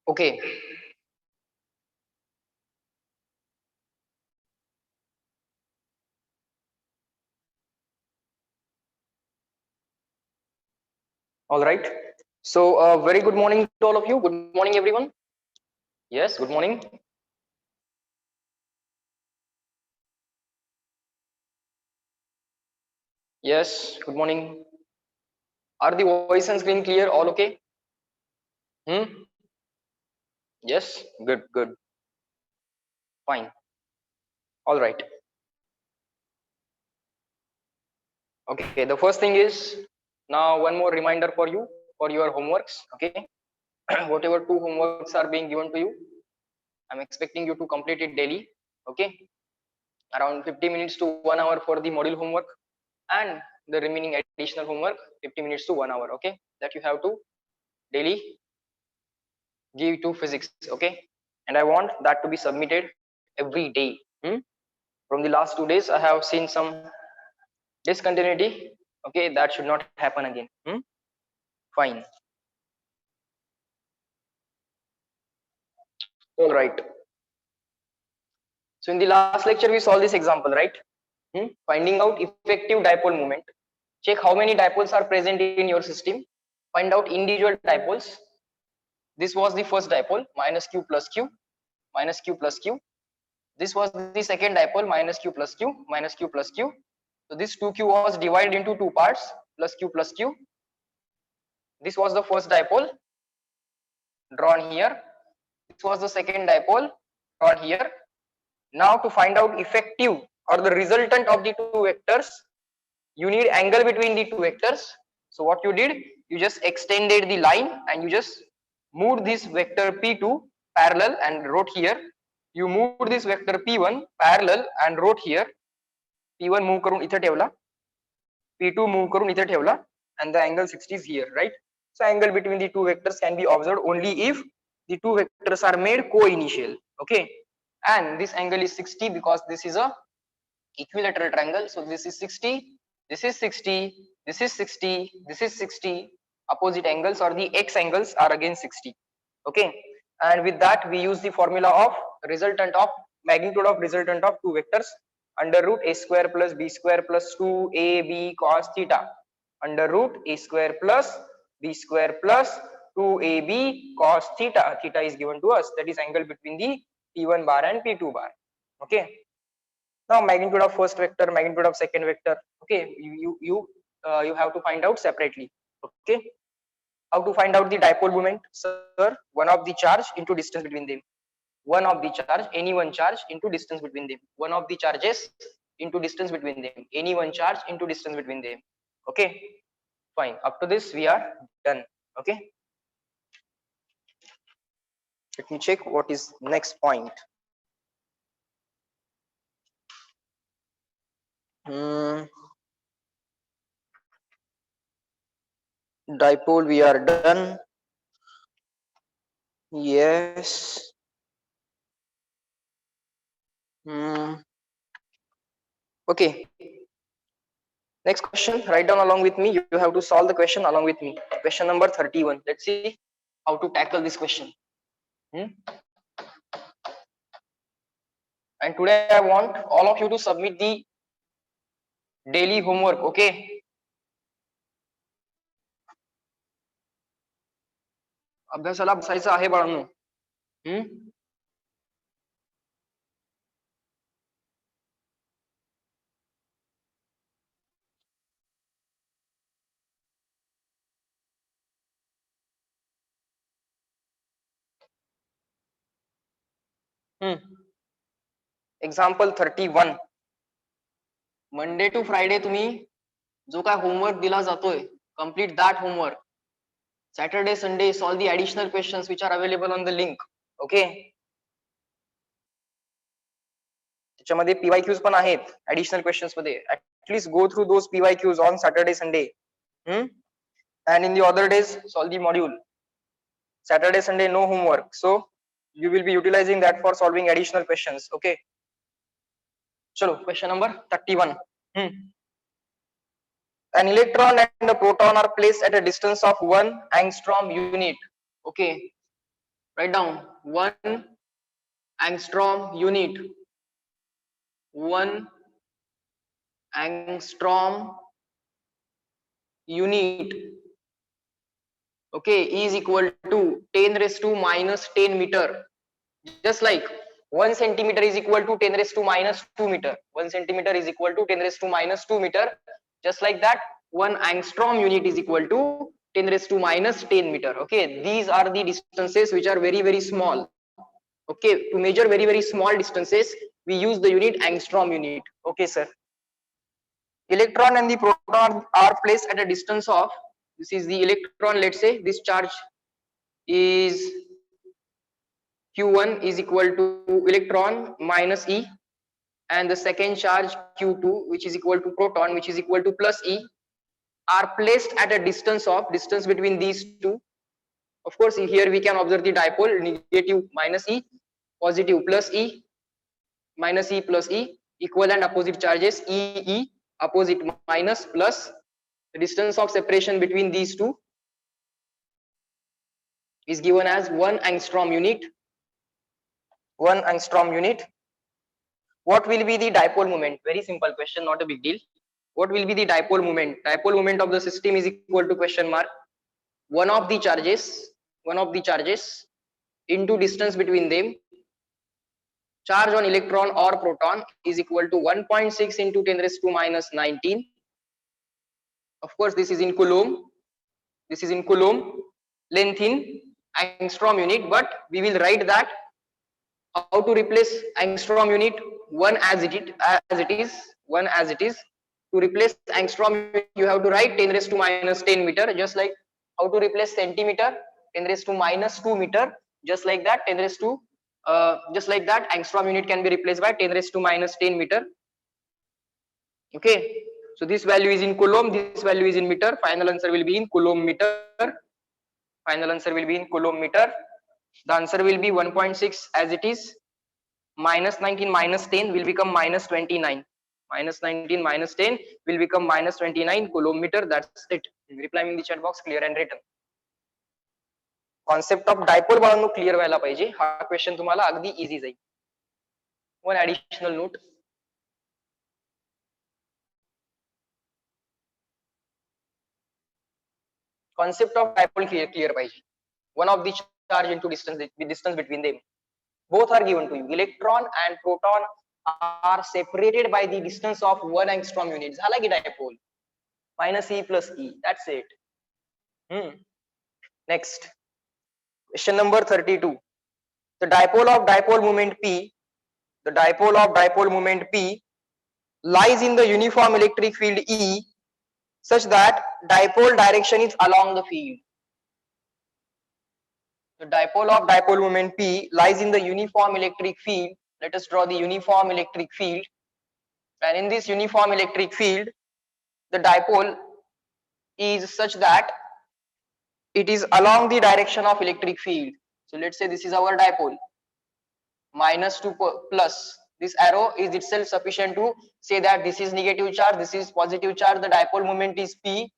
Okay. All right. So, very good morning to all of you. Good morning, everyone. Yes, good morning. Yes, good morning. Are the voice and screen clear? All okay? Hmm? Yes, good, good, fine. All right. Okay, the first thing is now one more reminder for you for your homeworks. Okay, whatever two homeworks are being given to you, I'm expecting you to complete it daily. Okay, around 50 minutes to 1 hour for the module homework, and the remaining additional homework 50 minutes to 1 hour. Okay, that you have to daily give to physics. Okay, and I want that to be submitted every day. From the last 2 days I have seen some discontinuity. Okay, that should not happen again. Fine. All right, so in the last lecture we solved this example, right? Finding out effective dipole moment. Check how many dipoles are present in your system. Find out individual dipoles. This was the first dipole, minus q plus q, minus q plus q. This was the second dipole, minus q plus q, minus q plus q. So this 2q was divided into two parts, plus q plus q. This was the first dipole drawn here. This was the second dipole drawn here. Now to find out effective or the resultant of the two vectors, you need angle between the two vectors. So what you did, you just extended the line and you just moved this vector p2 parallel and wrote here. You moved this vector p1 parallel and wrote here. p1 move करून इथे ठेवला, p2 move करून इथे ठेवला, and the angle 60 is here, right? So angle between the two vectors can be observed only if the two vectors are made co-initial. Okay, and this angle is 60 because this is a equilateral triangle. So this is 60, this is 60, this is 60, this is 60. Opposite angles or the x angles are again 60. Okay, and with that we use the formula of resultant of magnitude of resultant of two vectors, under root a square plus b square plus 2ab cos theta, under root a square plus b square plus 2ab cos theta. Theta is given to us, that is angle between the p1 bar and p2 bar. Okay, now magnitude of first vector, magnitude of second vector. Okay, you have to find out separately. Okay, how to find out the dipole moment? Sir, one of the charge into distance between them. One of the charge, any one charge into distance between them. One of the charges into distance between them. Any one charge into distance between them. Okay, fine. Up to this we are done. Okay, let me check what is next point. Dipole we are done. Yes. Okay, next question, write down along with me. You have to solve the question along with me. Question number 31. Let's see how to tackle this question. And today I want all of you to submit the daily homework. Okay, अभ्यासाला बसायचं आहे बाळांनो. Example 31. Monday to Friday तुम्ही जो काय homework दिला जातोय, complete that homework. Saturday, Sunday, solve the additional questions which are available on the link. Okay, त्याच्यामध्ये PYQs पण आहेत additional questions मध्ये. At least go through those PYQs on Saturday, Sunday. And in the other days solve the module. Saturday, Sunday no homework, so you will be utilizing that for solving additional questions. Okay, chalo, question number 31. An electron and a proton are placed at a distance of 1 angstrom unit. Okay, Write down 1 angstrom unit. 1 angstrom unit, okay, is equal to 10 raised to minus 10 meter. Just like 1 centimeter is equal to 10 raised to minus 2 meter. 1 centimeter is equal to 10 raised to minus 2 meter. Just like that, 1 angstrom unit is equal to 10 raised to minus 10 meter. Okay, these are the distances which are very, very small. Okay, to measure very, very small distances, we use the unit angstrom unit. Okay, sir. Electron and the proton are placed at a distance of, this is the electron, let's say this charge is Q1 is equal to electron minus E, and the second charge Q2, which is equal to proton, which is equal to plus E, are placed at a distance between these two. Of course, here we can observe the dipole, negative minus E, positive plus E, minus E plus E, equal and opposite charges E, E, opposite minus plus. The distance of separation between these two is given as 1 angstrom unit. 1 angstrom unit. What will be the dipole moment? Very simple question, not a big deal. What will be the dipole moment? Dipole moment of the system is equal to question mark one of the charges into distance between them. Charge on electron or proton is equal to 1.6 into 10 raised to minus 19. Of course, this is in coulomb. This is in coulomb. Length in angstrom unit, but we will write that how to replace angstrom unit 1 as it is 1 as it is. To replace angstrom you have to write 10 raised to minus 10 meter, just like how to replace centimeter 10 raised to minus 2 meter, just like that 10 raised to just like that angstrom unit can be replaced by 10 raised to minus 10 meter. Okay, so this value is in coulomb, this value is in meter. Final answer will be in coulomb meter. Final answer will be in coulomb meter. The answer will be 1.6 as it is. Minus 19 minus 10 will become minus 29. Minus 19 minus 10 will become minus 29 coulomb meter. That's it. Reply in the chat box, clear and written. Concept of dipole बाळांनो clear व्हायला पाहिजे. हा question तुम्हाला अगदी easy जाईल. One additional note, concept of dipole clear पाहिजे. One of the charge into distance between them. Both are given to you. Electron and proton are separated by the distance of 1 angstrom unit. झाला की dipole. Minus E plus E. That's it. Next. Question number 32. The dipole of dipole moment P. The dipole of dipole moment P lies in the uniform electric field E such that dipole direction is along the field. The dipole of dipole moment P lies in the uniform electric field. Let us draw the uniform electric field. And in this uniform electric field, the dipole is such that it is along the direction of electric field. So let's say this is our dipole. Minus to plus. This arrow is itself sufficient to say that this is negative charge, this is positive charge. The dipole moment is P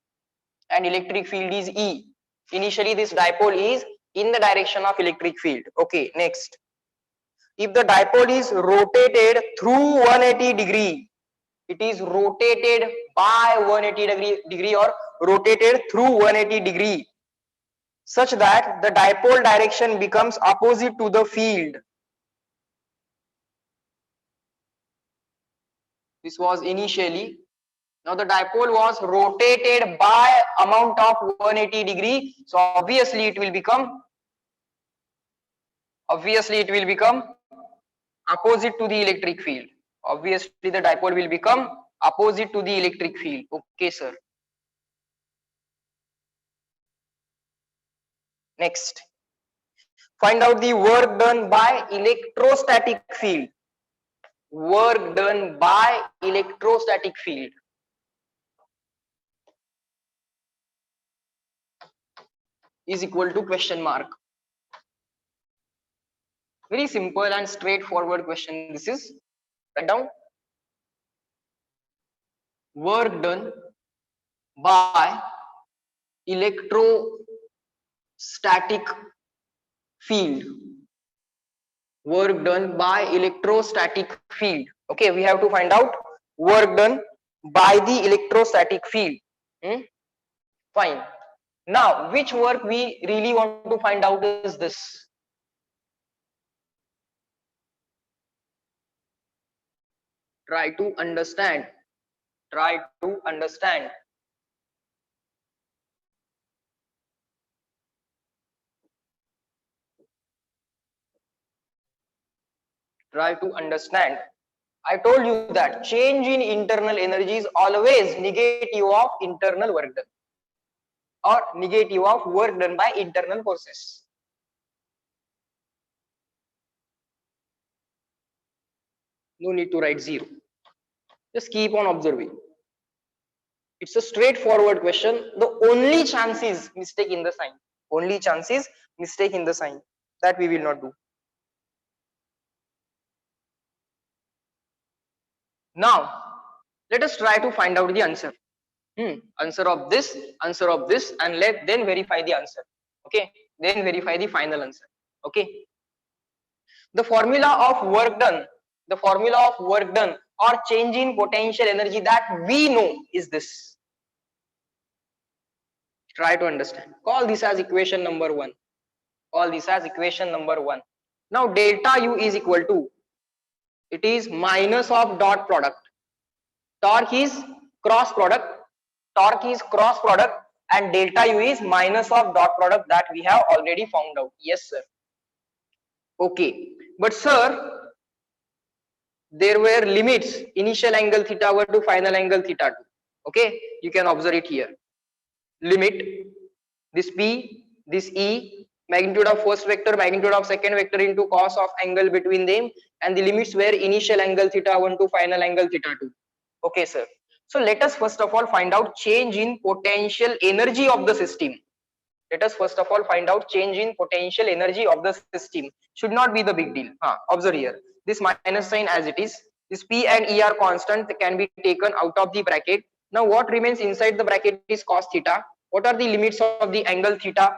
and electric field is E. Initially, this dipole is in the direction of electric field. Okay, next. If the dipole is rotated through 180 degree, it is rotated by 180 degree or rotated through 180 degree, such that the dipole direction becomes opposite to the field. This was initially. Now the dipole was rotated by amount of 180 degree. So obviously it will become opposite to the electric field. Obviously the dipole will become opposite to the electric field. Okay, sir. Next. Find out the work done by electrostatic field. Work done by electrostatic field. Is equal to question mark. Very simple and straightforward question this is. Write down. Work done by electrostatic field, work done by electrostatic field. Okay, we have to find out work done by the electrostatic field. Fine. Now, which work we really want to find out is this. Try to understand. Try to understand. Try to understand. I told you that change in internal energy is always negative of internal work done, or negative of work done by internal forces. No need to write zero. Just keep on observing. It's a straightforward question. The only chance is mistake in the sign. Only chance is mistake in the sign. That we will not do. Now, let us try to find out the answer. Answer of this, and then verify the answer. Okay, then verify the final answer. Okay. The formula of work done, or change in potential energy that we know is this. Try to understand. Call this as equation number 1. Call this as equation number 1. Now delta U is equal to, it is minus of dot product. Torque is cross product. And delta U is minus of dot product that we have already found out. Yes, sir. Okay. But sir, there were limits, initial angle theta 1 to final angle theta 2. Okay, you can observe it here. Limit, this P, this E, magnitude of first vector, magnitude of second vector into cos of angle between them, and the limits were initial angle theta 1 to final angle theta 2. Okay, sir. So let us first of all find out change in potential energy of the system. Let us first of all find out change in potential energy of the system. Should not be the big deal. Observe here. This minus sign as it is. This P and E are constant, can be taken out of the bracket. Now what remains inside the bracket is cos theta. What are the limits of the angle theta?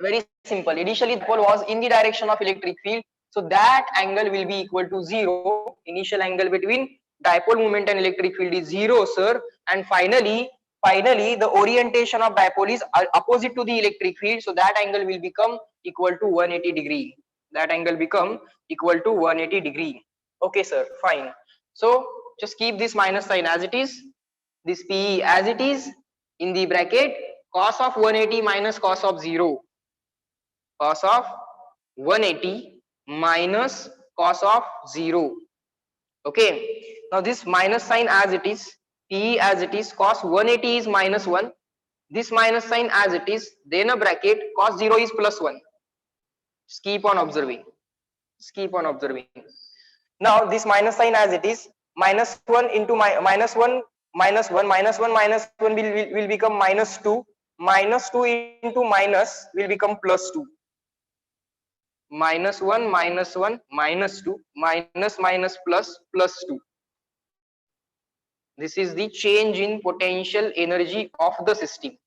Very simple. Initially the pole was in the direction of electric field, so that angle will be equal to 0. Initial angle between dipole moment and electric field is 0, sir. And finally the orientation of dipole is opposite to the electric field, so that angle will become equal to 180 degree. That angle become equal to 180 degree. Okay, sir. Fine. So just keep this minus sign as it is, this PE as it is, in the bracket cos of 180 minus cos of 0. Cos of 180 minus cos of 0. Okay. Now this minus sign as it is, P as it is, cos 180 is minus 1. This minus sign as it is, then a bracket, cos 0 is plus 1. Just keep on observing. Just keep on observing. Now this minus sign as it is, minus 1 into minus 1 minus 1 minus 1 minus 1 will become minus 2. Minus 2 into minus will become plus 2. Minus 1 minus 1 minus 2 minus minus plus plus 2. This is the change in potential energy of the system.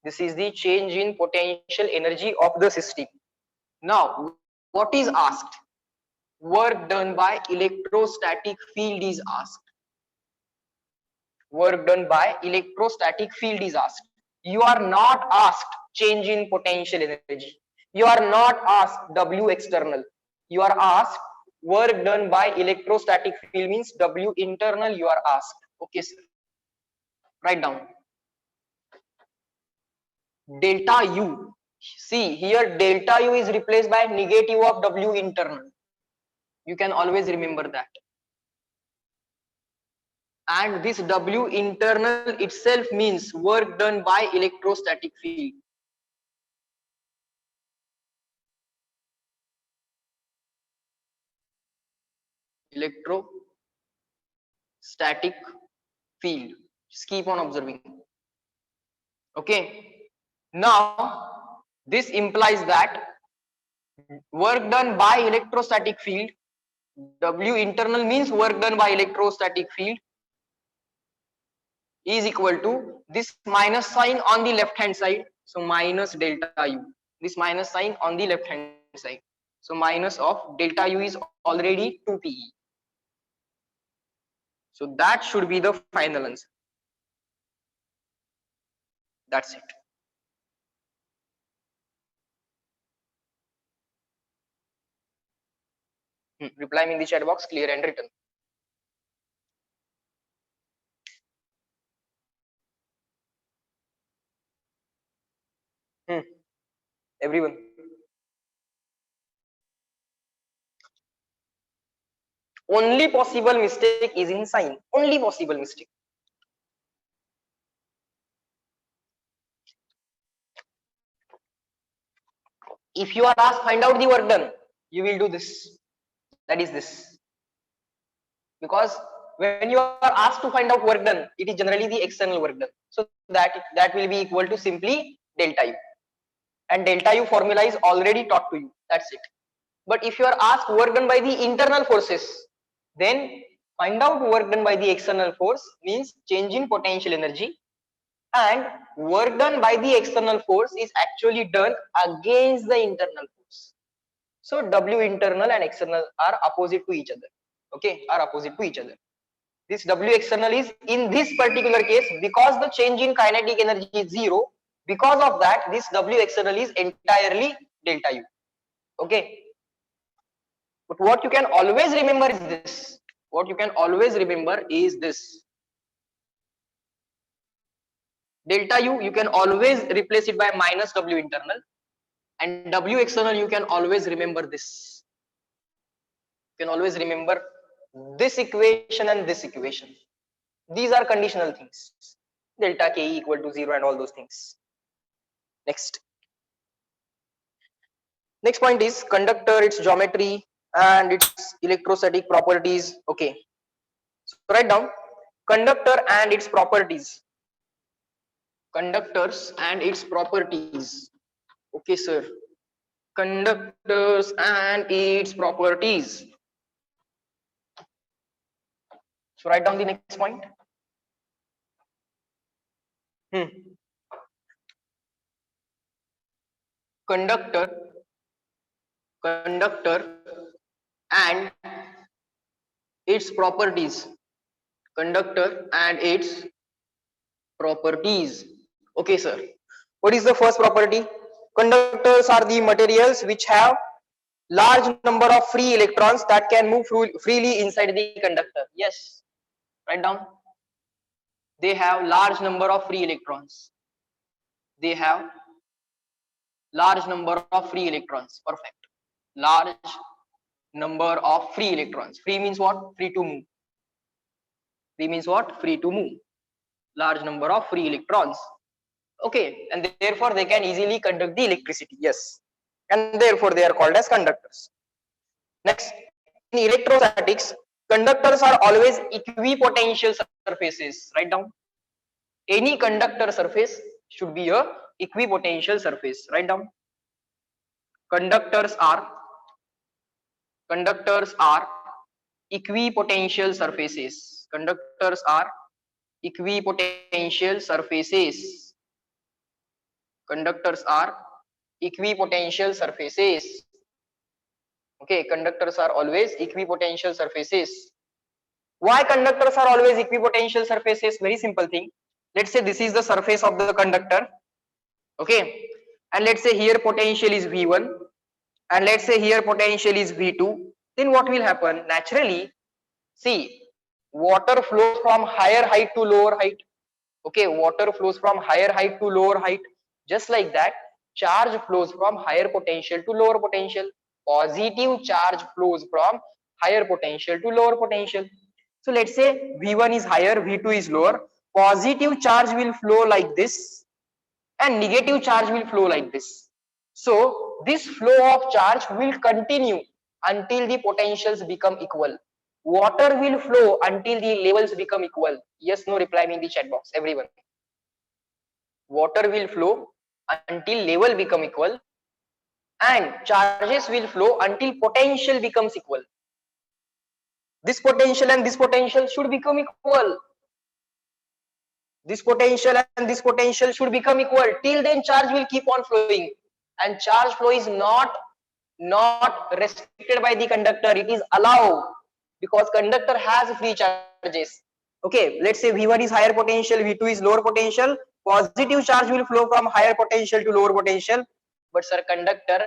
This is the change in potential energy of the system. Now what is asked? Work done by electrostatic field is asked. Work done by electrostatic field is asked. You are not asked change in potential energy. You are not asked W external. You are asked work done by electrostatic field, means W internal you are asked. Okay, sir. Write down. Delta U. See here, delta U is replaced by negative of W internal. You can always remember that. And this W internal itself means work done by electrostatic field. Electrostatic field. Just keep on observing. Okay. Now this implies that work done by electrostatic field, W internal means work done by electrostatic field, is equal to this minus sign on the left hand side. So minus delta U. This minus sign on the left hand side. So minus of delta U is already 2 PE. So that should be the final answer. That's it. Reply me in the chat box, clear and written. Everyone. Only possible mistake is in sign. Only possible mistake. If you are asked find out the work done, you will do this. That is this. Because when you are asked to find out work done, it is generally the external work done. So that will be equal to simply delta U. And delta U formula is already taught to you. That's it. But if you are asked work done by the internal forces, then find out work done by the external force means change in potential energy, and work done by the external force is actually done against the internal force. So W internal and external are opposite to each other. Okay, are opposite to each other. This W external is in this particular case, because the change in kinetic energy is zero, because of that this W external is entirely delta U. Okay, but what you can always remember is this. What you can always remember is this. Delta U, you can always replace it by minus W internal, and W external, you can always remember this. You can always remember this equation and this equation. These are conditional things. Delta Ke equal to 0 and all those things. Next. Next point is conductor, its geometry and its electrostatic properties. Okay. So write down conductor and its properties. Conductors and its properties. Okay, sir. Conductors and its properties. So write down the next point. Conductor and its properties. Conductor and its properties. Okay, sir. What is the first property? Conductors are the materials which have large number of free electrons that can move freely inside the conductor. Yes, write down. They have large number of free electrons. They have large number of free electrons. Perfect. Large number of free electrons. Free means what? Free to move. Free means what? Free to move. Large number of free electrons. Okay, and therefore they can easily conduct the electricity. Yes, and therefore they are called as conductors. Next, in electrostatics, conductors are always equipotential surfaces. Write down. Any conductor surface should be a equipotential surface. Write down. Conductors are equipotential surfaces. Conductors are equipotential surfaces. Conductors are equipotential surfaces. Okay, conductors are always equipotential surfaces. Why conductors are always equipotential surfaces? Very simple thing. Let's say this is the surface of the conductor. Okay, and let's say here potential is V1, and let's say here potential is V2. Then what will happen? Naturally, see, water flows from higher height to lower height. Okay, water flows from higher height to lower height. Just like that, charge flows from higher potential to lower potential. Positive charge flows from higher potential to lower potential. So let's say V1 is higher, V2 is lower. Positive charge will flow like this and negative charge will flow like this. So this flow of charge will continue until the potentials become equal. Water will flow until the levels become equal. Yes, no, reply me in the chat box, everyone. Water will flow until level become equal, and charges will flow until potential becomes equal. This potential and this potential should become equal. This potential and this potential should become equal. Till then charge will keep on flowing, and charge flow is not not restricted by the conductor, it is allowed, because conductor has free charges. Okay, let's say V1 is higher potential, V2 is lower potential, positive charge will flow from higher potential to lower potential. But sir, conductor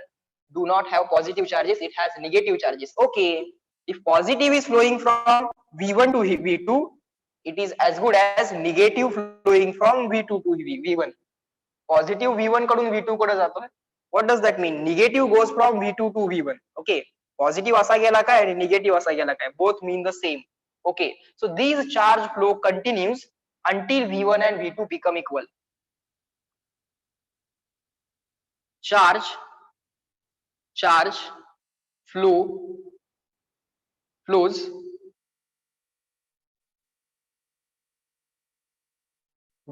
do not have positive charges, it has negative charges. Okay, if positive is flowing from V1 to V2, it is as good as negative flowing from V2 to V1. Positive V1 कडून V2 कडे जातोय. What does that mean? Negative goes from V2 to V1. Okay, positive असा गेला काय आणि negative असा गेला काय, both mean the same. Okay, so these charge flow continues until V1 and V2 become equal. Charge flows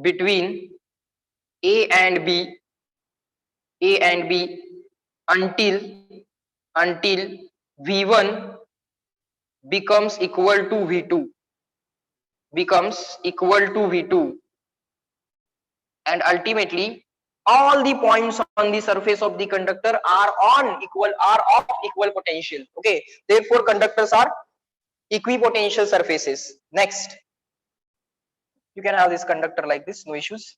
between A and B until V1 becomes equal to V2, and ultimately all the points on the surface of the conductor are of equal potential. Okay, therefore conductors are equipotential surfaces. Next, you can have this conductor like this, no issues.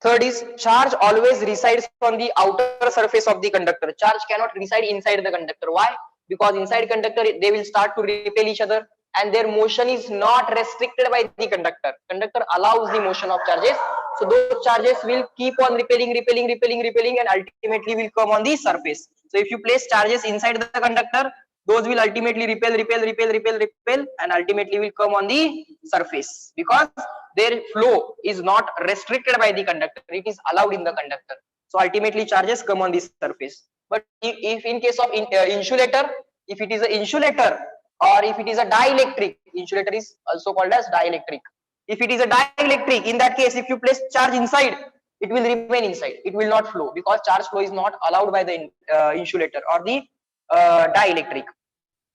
Third is, charge always resides on the outer surface of the conductor. Charge cannot reside inside the conductor. Why? Because inside conductor they will start to repel each other, and their motion is not restricted by the conductor. Conductor allows the motion of charges, so those charges will keep on repelling, and ultimately will come on the surface. So if you place charges inside the conductor, those will ultimately repel, and ultimately will come on the surface, because their flow is not restricted by the conductor, it is allowed in the conductor. So ultimately charges come on the surface. But if in case of insulator, if it is an insulator or if it is a dielectric, insulator is also called as dielectric. If it is a dielectric, in that case if you place charge inside, it will remain inside, it will not flow, because charge flow is not allowed by the insulator or the dielectric.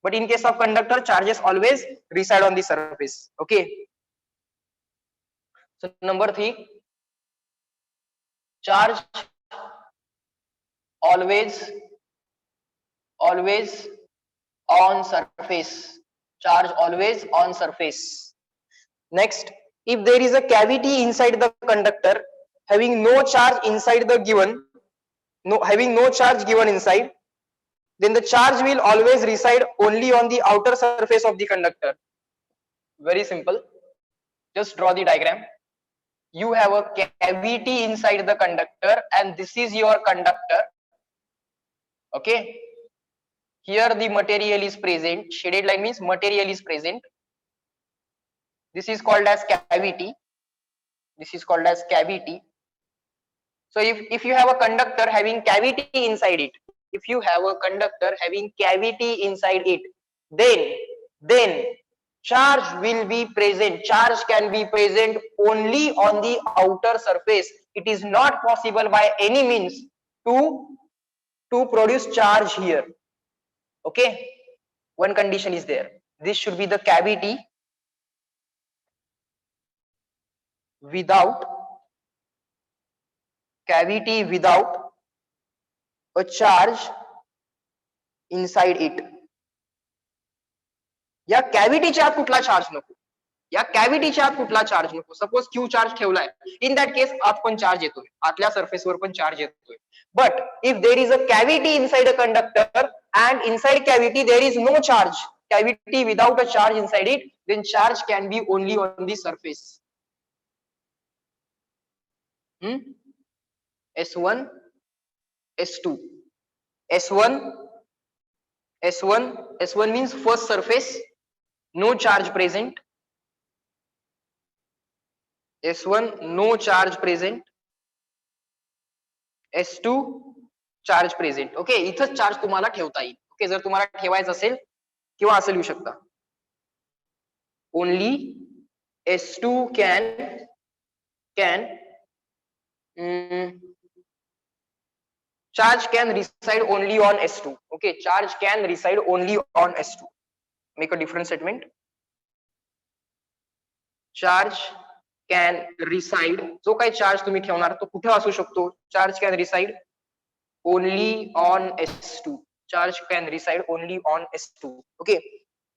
But in case of conductor, charges always reside on the surface. Okay, so number 3, charge always on surface. Charge always on surface. Next, if there is a cavity inside the conductor having no charge inside the given, having no charge given inside, then the charge will always reside only on the outer surface of the conductor. Very simple. Just draw the diagram. You have a cavity inside the conductor and this is your conductor. Okay, here the material is present, shaded line means material is present. This is called as cavity. So if you have a conductor having cavity inside it, then charge will be present. Charge can be present only on the outer surface. It is not possible by any means to produce charge here. Okay, one condition is there. This should be the cavity without a charge inside it. या कॅव्हिटीच्या आत कुठला charge नको, suppose Q charge ठेवलाय, in that case आत पण charge येतोय, आतल्या सरफेसवर पण चार्ज येतोय. But if there is a cavity inside a conductor and inside cavity there is no charge, cavity without a charge inside it, then charge can be only on the surface. S1 S2 S1 means first surface, no charge present. S1 no charge present, S2 charge present. Okay, इथंच charge तुम्हाला ठेवता येईल. Okay, जर तुम्हाला ठेवायचं असेल किंवा असं लिहू शकता, only S2 charge can reside only on S2. Okay, charge can reside only on S2. Make a different statement. Charge can reside, जो काही चार्ज तुम्ही ठेवणार तो कुठे असू शकतो, charge can reside only on S2. Charge can reside only on S2. Okay,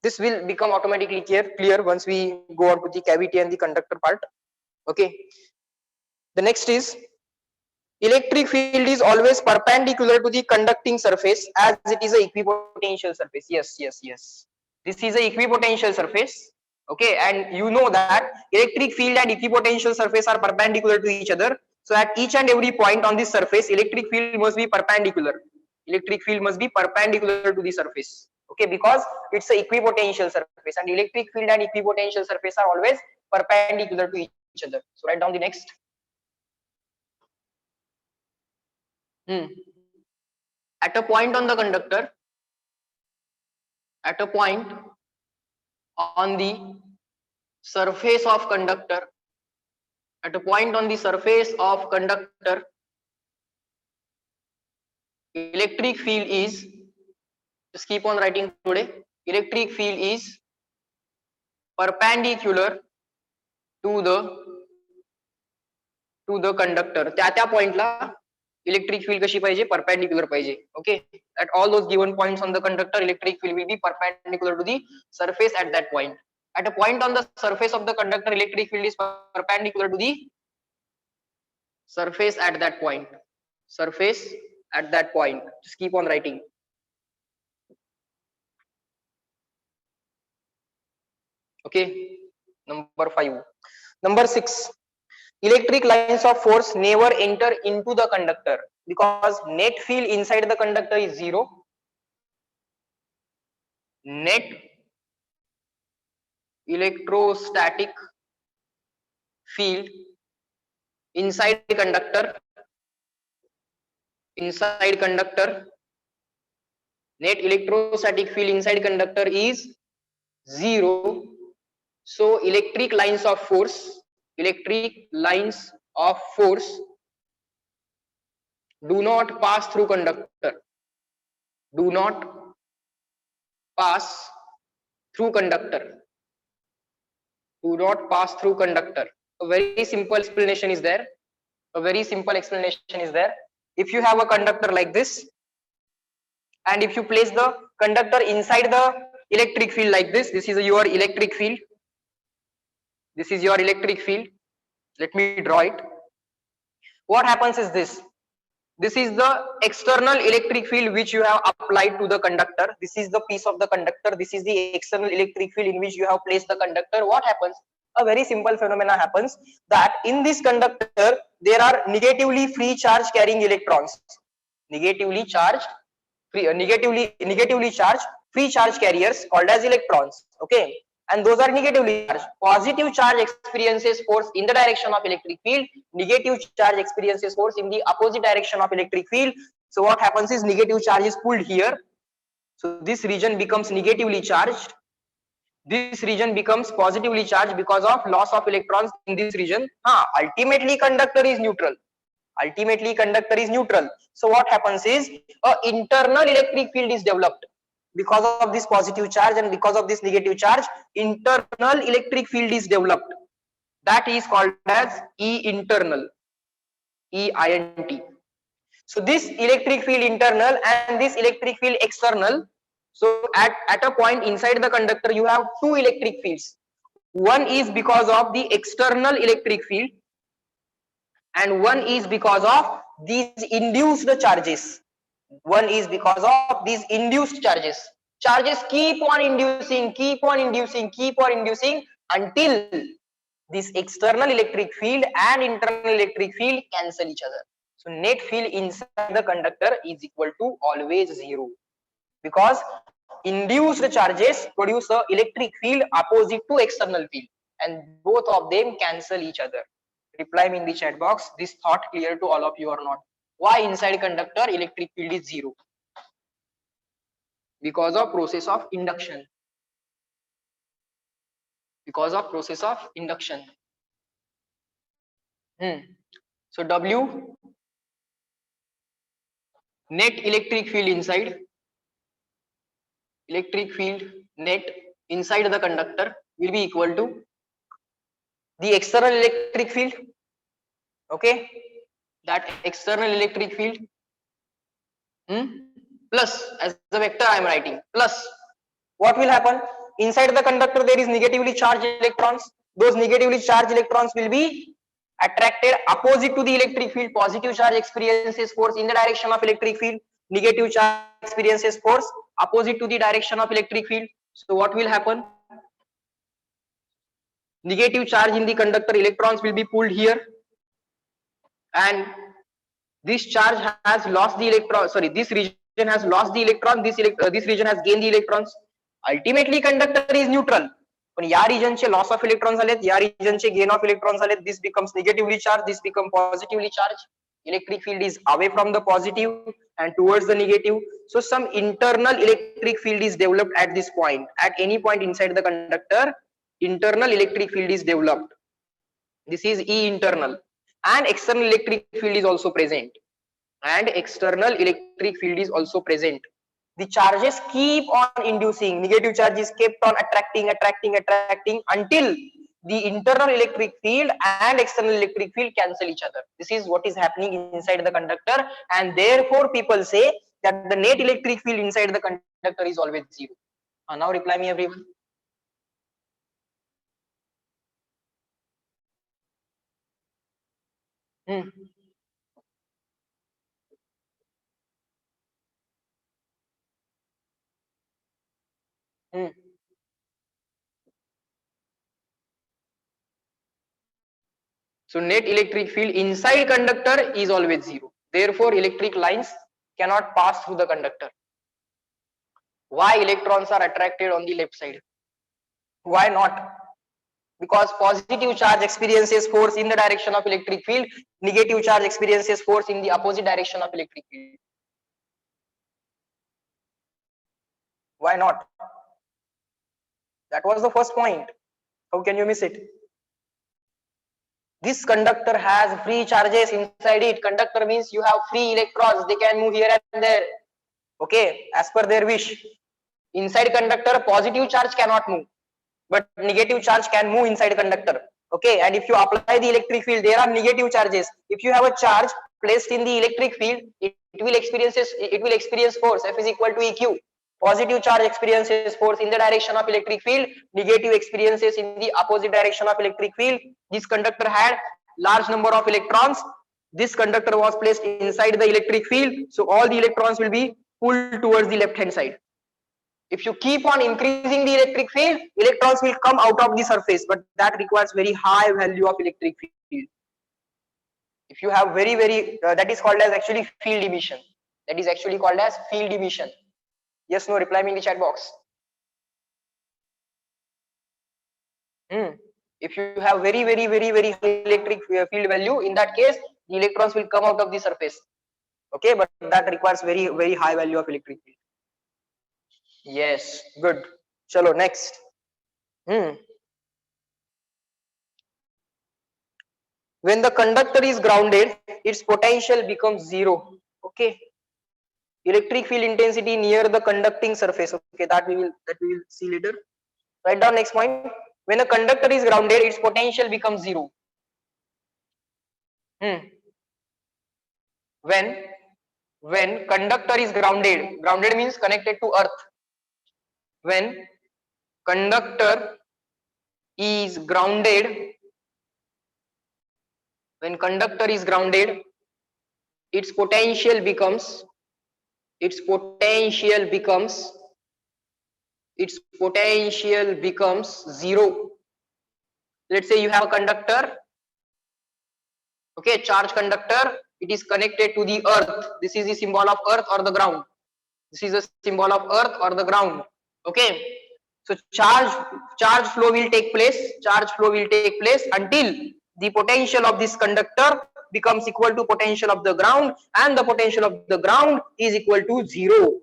this will become automatically clear once we go on to the cavity and the conductor part. Okay, the next is electric field is always perpendicular to the conducting surface as it is a equipotential surface. Yes. This is a equipotential surface. Okay, and you know that electric field and equipotential surface are perpendicular to each other. So at each and every point on this surface, electric field must be perpendicular. Electric field must be perpendicular to the surface. Okay, because it's a equipotential surface, and electric field and equipotential surface are always perpendicular to each other. So write down the next. At a point on the conductor, at a point on the surface of conductor, at a point on the surface of conductor, electric field is, just keep on writing today, electric field is perpendicular to the conductor. त्या पॉइंटला electric field कशी पाहिजे, perpendicular पाहिजे. Okay, at all those given points on the conductor, electric field will be perpendicular to the surface at that point. At a point on the surface of the conductor, electric field is perpendicular to the surface at that point. Surface at that point. Just keep on writing. Okay, number 5. Number 6. Electric lines of force never enter into the conductor because net field inside the conductor is 0. Net electrostatic field inside the conductor, net electrostatic field inside conductor is 0. So electric lines of force do not pass through conductor, do not pass through conductor. A very simple explanation is there. If you have a conductor like this, and if you place the conductor inside the electric field like this, this is your electric field. Let me draw it. What happens is this. This is the external electric field which you have applied to the conductor. This is the piece of the conductor. This is the external electric field in which you have placed the conductor. What happens? A very simple phenomena happens, that in this conductor there are negatively free charge carrying electrons. Negatively charged free charge carriers called as electrons. Okay, and those are negatively charged. Positive charge experiences force in the direction of electric field, negative charge experiences force in the opposite direction of electric field. So what happens is negative charge is pulled here, so this region becomes negatively charged, this region becomes positively charged because of loss of electrons in this region. Ultimately conductor is neutral. So what happens is a internal electric field is developed because of this positive charge, and because of this negative charge, internal electric field is developed. That is called as E internal, EINT. So this electric field internal and this electric field external. So at a point inside the conductor you have two electric fields. One is because of the external electric field, and one is because of these induced charges. Charges keep on inducing until this external electric field and internal electric field cancel each other. So net field inside the conductor is equal to always 0, because induced charges produce a electric field opposite to external field, and both of them cancel each other. Reply me in the chat box, this thought clear to all of you or not? Why inside conductor electric field is 0? Because of process of induction. So W, net electric field net inside the conductor will be equal to the external electric field. Okay, that external electric field Plus, as the vector I am writing plus. What will happen? Inside the conductor there is negatively charged electrons. Those negatively charged electrons will be attracted opposite to the electric field. Positive charge experiences force in the direction of electric field. Negative charge experiences force opposite to the direction of electric field. So what will happen? Negative charge in the conductor, electrons will be pulled here, and this charge has lost the electron. Sorry, this region has lost the electron. This region has gained the electrons. Ultimately, conductor is neutral. पण या रिजनचे loss of electrons झालेत, या रिजनचे gain of electrons झालेत. This becomes negatively charge, this become positively charge. Electric field is away from the positive and towards the negative. So some internal electric field is developed at this point. At any point inside the conductor, internal electric field is developed. This is E internal. And external electric field is also present. And external electric field is also present. The charges keep on inducing, negative charges kept on attracting until the internal electric field and external electric field cancel each other. This is what is happening inside the conductor, and therefore people say that the net electric field inside the conductor is always zero. Now reply me everyone. So net electric field inside conductor is always zero. Therefore, electric lines cannot pass through the conductor. Why electrons are attracted on the left side? Why not? Because positive charge experiences force in the direction of electric field, negative charge experiences force in the opposite direction of electric field. Why not? That was the first point. How can you miss it? This conductor has free charges inside it. Conductor means you have free electrons. They can move here and there. Okay, as per their wish. Inside conductor, positive charge cannot move, but negative charge can move inside conductor. Okay, and if you apply the electric field, there are negative charges. If you have a charge placed in the electric field, it will experience force. F is equal to EQ. Positive charge experiences force in the direction of electric field, negative experiences in the opposite direction of electric field. This conductor had large number of electrons. This conductor was placed inside the electric field, so all the electrons will be pulled towards the left hand side. If you keep on increasing the electric field, electrons will come out of the surface, but that requires very high value of electric field. If you have that is called as actually field emission. That is actually called as field emission. Yes, no, reply me in the chat box. If you have very high electric field value, in that case, the electrons will come out of the surface. Okay, but that requires very high value of electric field. Yes, good. Chalo, next. When the conductor is grounded, its potential becomes zero. Okay. Electric field intensity near the conducting surface. Okay, that we will see later. Write down next point. When a conductor is grounded, its potential becomes zero. When conductor is grounded means connected to earth. When conductor is grounded, its potential becomes zero. Let's say you have a conductor, okay, charge conductor, it is connected to the earth. This is the symbol of earth or the ground. This is a symbol of earth or the ground. Okay, so charge flow will take place until the potential of this conductor becomes equal to potential of the ground, and the potential of the ground is equal to zero.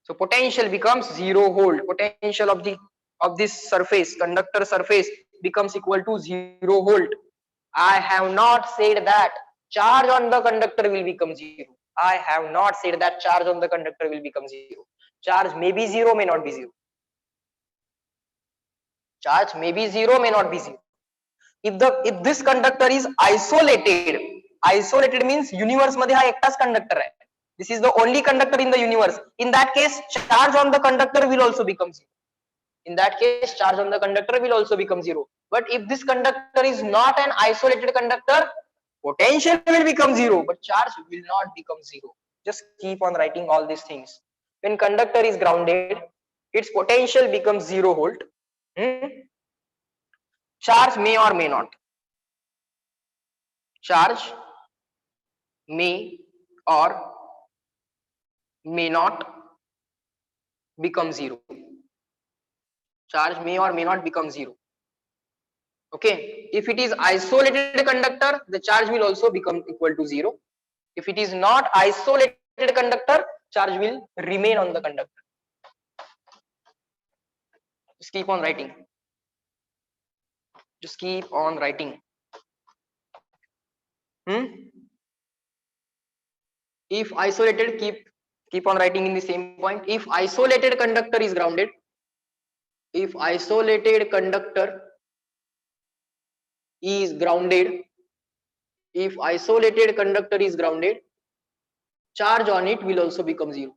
So potential becomes 0 volt. Potential of this surface, conductor surface, becomes equal to 0 volt. I have not said that charge on the conductor will become 0. I have not said that charge on the conductor will become 0. Charge may be 0, may not be 0. Charge may be 0, may not be 0. If this conductor is isolated, Isolated means universe मध्ये हा एकटाच conductor आहे. This is the only conductor in the universe. In that case, charge on the conductor will also become zero. In that case, charge on the conductor will also become zero. But if this conductor is not an isolated conductor, potential will become zero, but charge will not become zero. Just keep on writing all these things. When conductor is grounded, its potential becomes 0 volt. Charge may or may not. Charge may or may not become zero. Charge may or may not become zero. Okay, if it is isolated conductor, the charge will also become equal to zero. If it is not isolated conductor, charge will remain on the conductor. Just keep on writing. Just keep on writing. If isolated, keep on writing in the same point. If isolated conductor is grounded, if isolated conductor is grounded, if isolated conductor is grounded, charge on it will also become zero.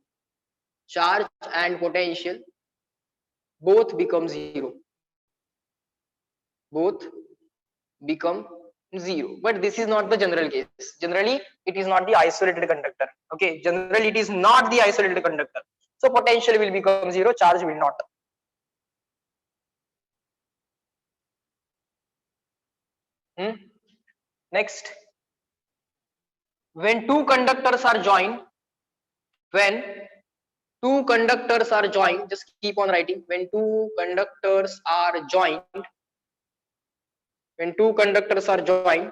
Charge and potential both become zero. Both become zero. But this is not the general case. Generally, it is not the isolated conductor. Okay, generally it is not the isolated conductor. So potential will become zero, charge will not. Next, when two conductors are joined, when two conductors are joined, just keep on writing. When two conductors are joined, when two conductors are joined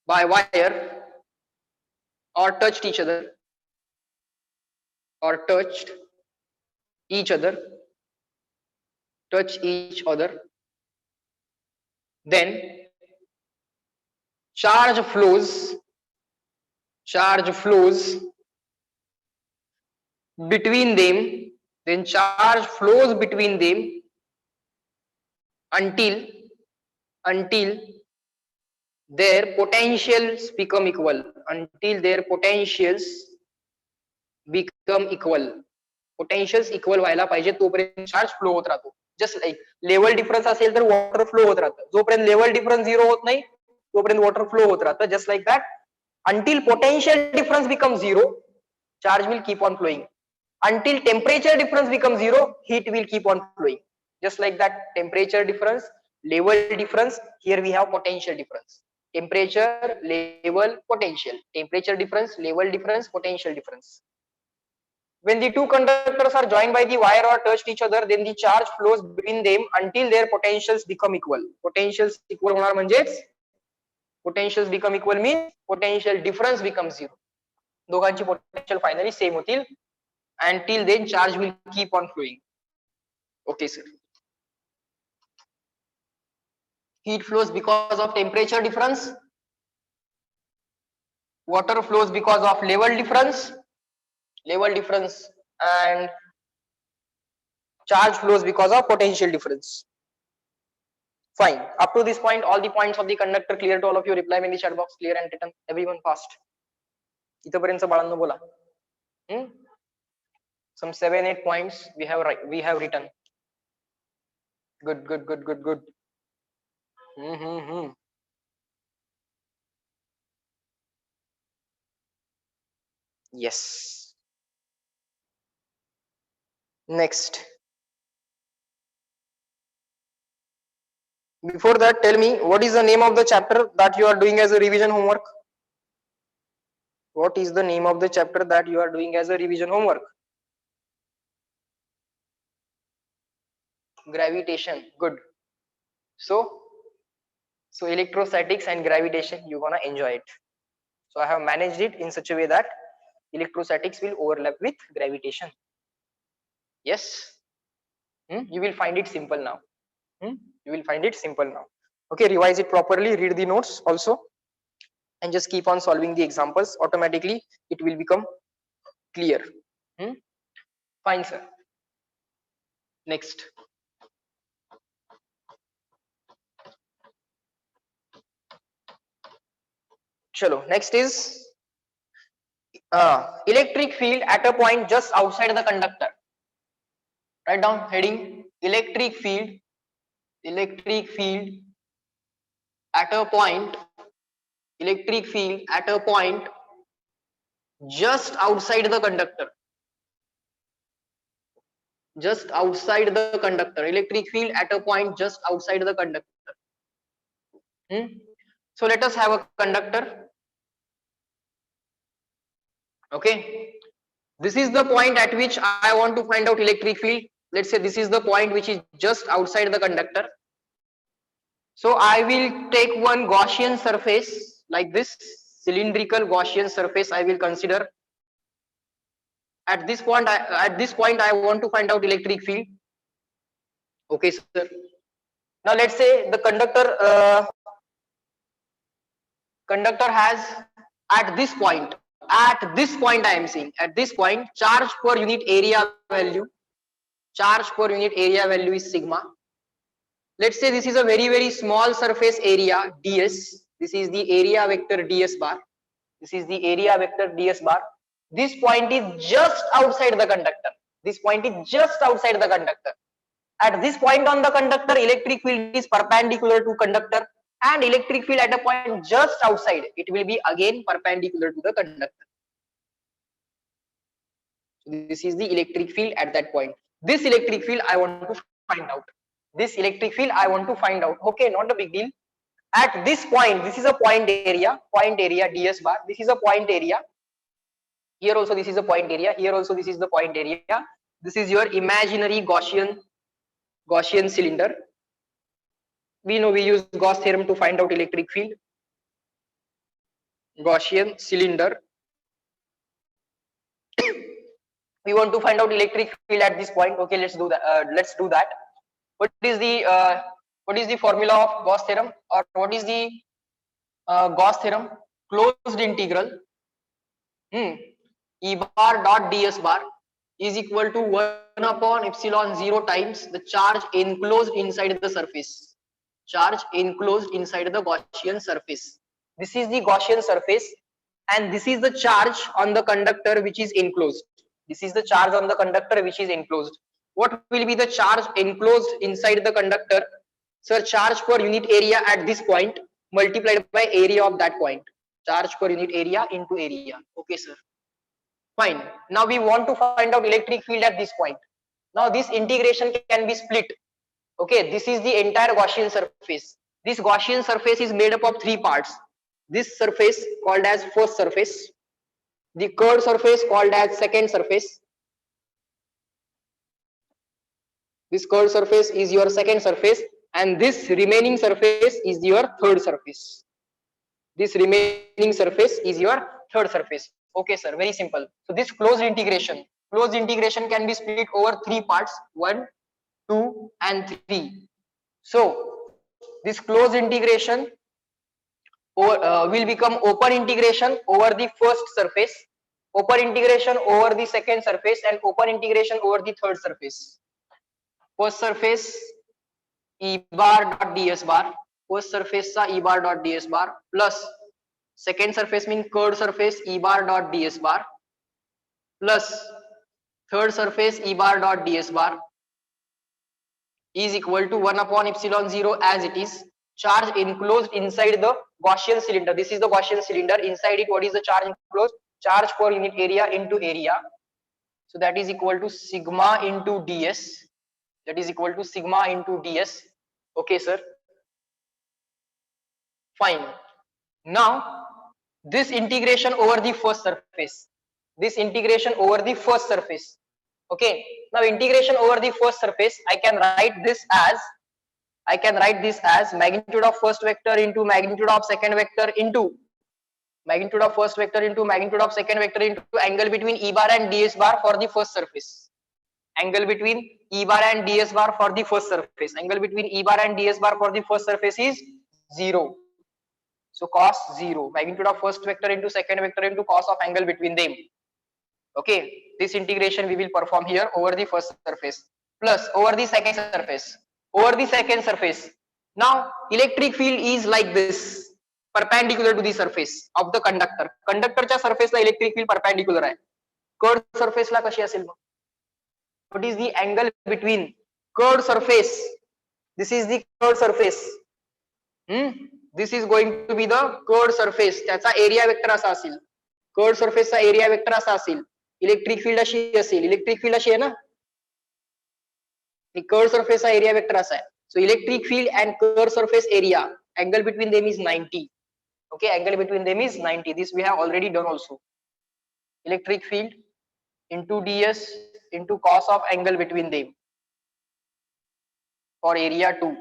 by wire or touched each other, or touched each other, touch each other, then charge flows between them, then charge flows between them until their potentials become equal, until their potentials become equal. Potentials equal व्हायला पाहिजे तोपर्यंत charge flow होत राहतो. Just like level difference असेल तर water flow होत राहतं, जोपर्यंत लेवल डिफरन्स झिरो होत नाही तोपर्यंत वॉटर फ्लो होत राहतं. Just like that, until potential difference becomes zero, charge will keep on flowing. Until temperature difference becomes zero, heat will keep on flowing. Just like that, temperature difference, level difference, here we have potential difference. Temperature, level, potential. Temperature difference, level difference, potential difference. When the two conductors are joined by the wire or touched each other, then the charge flows between them until their potentials become equal. Potentials equal होणार म्हणजेच potentials become equal means potential difference becomes zero. दोघांची potential finally same होतील. Until then charge will keep on flowing. Okay sir. Heat flows because of temperature difference. Water flows because of level difference. And charge flows because of potential difference. Fine. Up to this point, all the points of the conductor clear to all of you. Reply me in the chat box. Clear and written. Everyone fast. इथपर्यंत बाळांनो बोला. Some 7-8 points we have written. Good. Yes. Next. Before that, tell me what is the name of the chapter that you are doing as a revision homework? What is the name of the chapter that you are doing as a revision homework? Gravitation. Good. So electrostatics and gravitation, you're gonna enjoy it. So I have managed it in such a way that electrostatics will overlap with gravitation. Yes. You will find it simple now. You will find it simple now. Okay, revise it properly, read the notes also, and just keep on solving the examples. Automatically it will become clear. Fine sir. Next. Chalo, next is electric field at a point just outside the conductor. Write down heading electric field at a point, electric field at a point just outside the conductor, just outside the conductor, electric field at a point just outside the conductor. So let us have a conductor. Okay, this is the point at which I want to find out electric field. Let's say this is the point which is just outside the conductor. So I will take one Gaussian surface like this, cylindrical Gaussian surface I will consider. At this point I want to find out electric field. Okay, sir. Now let's say the conductor has at this point I am saying at this point charge per unit area value is sigma. Let's say this is a very small surface area ds. This is the area vector ds bar. This is the area vector ds bar. This point is just outside the conductor. This point is just outside the conductor. At this point on the conductor, electric field is perpendicular to conductor, and electric field at a point just outside, it will be again perpendicular to the conductor. So this is the electric field at that point. This electric field I want to find out. This electric field I want to find out. Okay, not a big deal. At this point, this is a point area ds bar. This is a point area. Here also this is a point area. Here also this is the point area. This is your imaginary Gaussian cylinder. We know we use Gauss theorem to find out electric field. Gaussian cylinder. We want to find out electric field at this point. Okay, let's do that. What is the formula of Gauss theorem, or what is the Gauss theorem? Closed integral E bar dot ds bar is equal to 1 upon epsilon 0 times the charge enclosed inside the surface. Charge enclosed inside the Gaussian surface. This is the Gaussian surface, and this is the charge on the conductor which is enclosed. This is the charge on the conductor which is enclosed. What will be the charge enclosed inside the conductor? Sir, charge per unit area at this point multiplied by area of that point. Charge per unit area into area. Okay, sir. Fine. Now we want to find out electric field at this point. Now this integration can be split. Okay, this is the entire Gaussian surface. This Gaussian surface is made up of three parts. This surface called as first surface, the curved surface called as second surface. This curved surface is your second surface, and this remaining surface is your third surface. This remaining surface is your third surface. Okay, sir, very simple. So this closed integration can be split over three parts, 1, 2 and 3. So this closed integration will become open integration over the first surface, open integration over the second surface, and open integration over the third surface. First surface E bar dot ds bar, first surface sa E bar dot ds bar, plus second surface means curved surface E bar dot ds bar, plus third surface E bar dot ds bar is equal to 1 upon epsilon 0 as it is. Charge enclosed inside the Gaussian cylinder. This is the Gaussian cylinder. Inside it, what is the charge enclosed? Charge per unit area into area. So that is equal to sigma into ds. That is equal to sigma into ds. Okay, sir. Fine. Now this integration over the first surface. This integration over the first surface. Okay. Now integration over the first surface, I can write this as magnitude of first vector into magnitude of second vector into magnitude of first vector into magnitude of second vector into angle between E bar and ds bar for the first surface. Angle between E bar and ds bar for the first surface. Angle between E bar and ds bar for the first surface is 0. So cos 0. Magnitude of first vector into second vector into cos of angle between them. Okay. This integration we will perform here over the first surface plus over the second surface. Over the second surface. Now electric field is like this. perpendicular to the surface of the conductor. कंडक्टरच्या सरफेसला electric field perpendicular आहे. Curved सरफेसला कशी असेल मग? What is the angle between curved surface? This is the curved surface. This is going to be the curved surface. त्याचा area vector असा असेल. कर्व्ड सरफेसचा एरिया वेक्टर असा असेल. इलेक्ट्रिक फील्ड अशी असेल. इलेक्ट्रिक फील्ड अशी आहे ना? कर्व्ड सरफेसचा एरिया वेक्टर असा आहे. So electric field and curved surface area, angle between them is 90. Okay, angle between them is 90. This we have already done also. Electric field into ds into cos of angle between them for area 2.